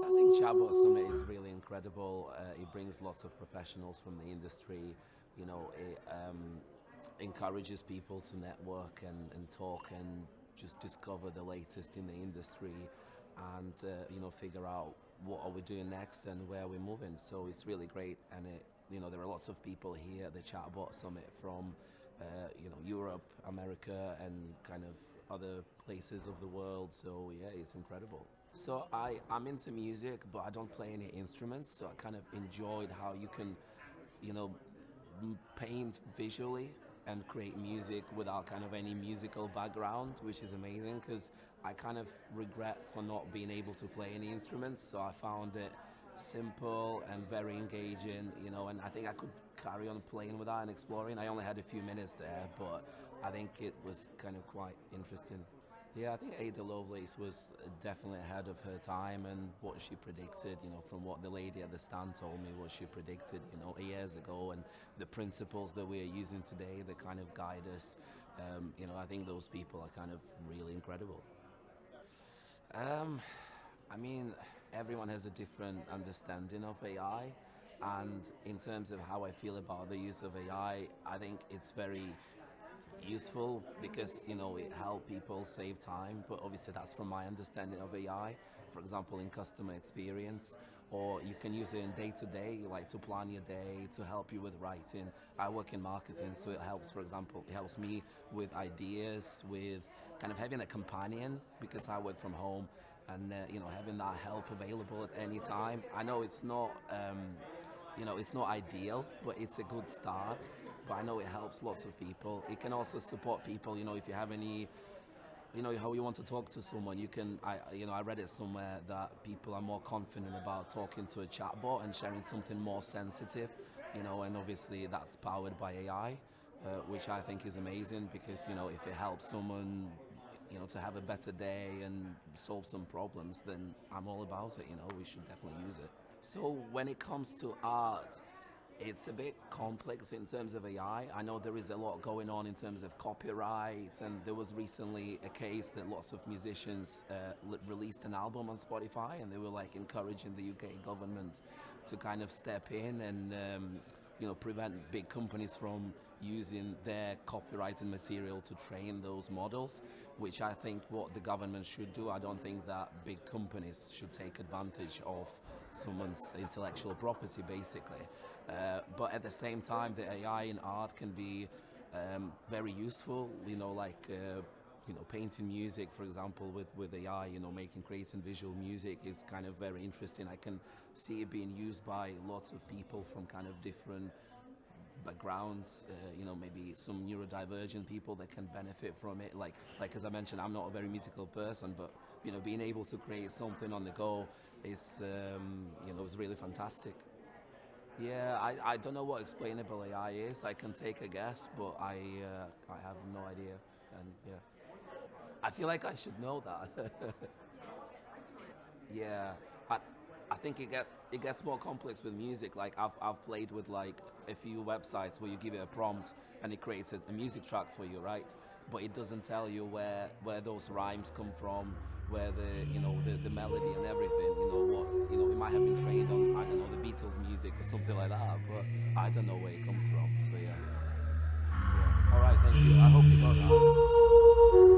I think Chatbot Summit is really incredible. It brings lots of professionals from the industry. It encourages people to network and talk and just discover the latest in the industry and figure out what are we doing next and where we're moving. So it's really great, and there are lots of people here at the Chatbot Summit from Europe, America, and kind of other places of the world. So yeah, it's incredible. So I'm into music, but I don't play any instruments. So I kind of enjoyed how you can, you know, paint visually and create music without kind of any musical background, which is amazing because I kind of regret for not being able to play any instruments. So I found it simple and very engaging, and I think I could carry on playing with that and exploring. I only had a few minutes there, but I think it was kind of quite interesting. Yeah, I think Ada Lovelace was definitely ahead of her time, and what she predicted, from what the lady at the stand told me, what she predicted, years ago, and the principles that we are using today that kind of guide us. I think those people are kind of really incredible. Um, I mean, everyone has a different understanding of AI, and in terms of how I feel about the use of AI, I think it's very useful because it helps people save time, but obviously that's from my understanding of AI. For example, in customer experience, or you can use it in day to day, like to plan your day, to help you with writing. I work in marketing, so it helps. For example, it helps me with ideas, with kind of having a companion because I work from home, and having that help available at any time. I know it's not ideal, but it's a good start. But I know it helps lots of people. It can also support people. If you have any, how you want to talk to someone, you can. I read it somewhere that people are more confident about talking to a chatbot and sharing something more sensitive. And obviously that's powered by AI, which I think is amazing because if it helps someone to have a better day and solve some problems, then I'm all about it. We should definitely use it. So when it comes to art, it's a bit complex in terms of AI. I know there is a lot going on in terms of copyright, and there was recently a case that lots of musicians released an album on Spotify, and they were like encouraging the UK government to kind of step in and prevent big companies from using their copyrighted material to train those models, which I think what the government should do. I don't think that big companies should take advantage of someone's intellectual property, basically. But at the same time, the AI in art can be very useful, painting music, for example, with AI, creating visual music is kind of very interesting. I can see it being used by lots of people from kind of different backgrounds, maybe some neurodivergent people that can benefit from it. Like as I mentioned, I'm not a very musical person, but being able to create something on the go is really fantastic. Yeah, I don't know what explainable AI is. I can take a guess, but I have no idea. And yeah, I feel like I should know that. Yeah, I think it gets more complex with music. Like I've played with like a few websites where you give it a prompt and it creates a music track for you, right? But it doesn't tell you where those rhymes come from, where the melody and everything. It might have been trained on, I don't know, the Beatles music or something like that, but I don't know where it comes from. So yeah, yeah. All right, thank you. I hope you got that.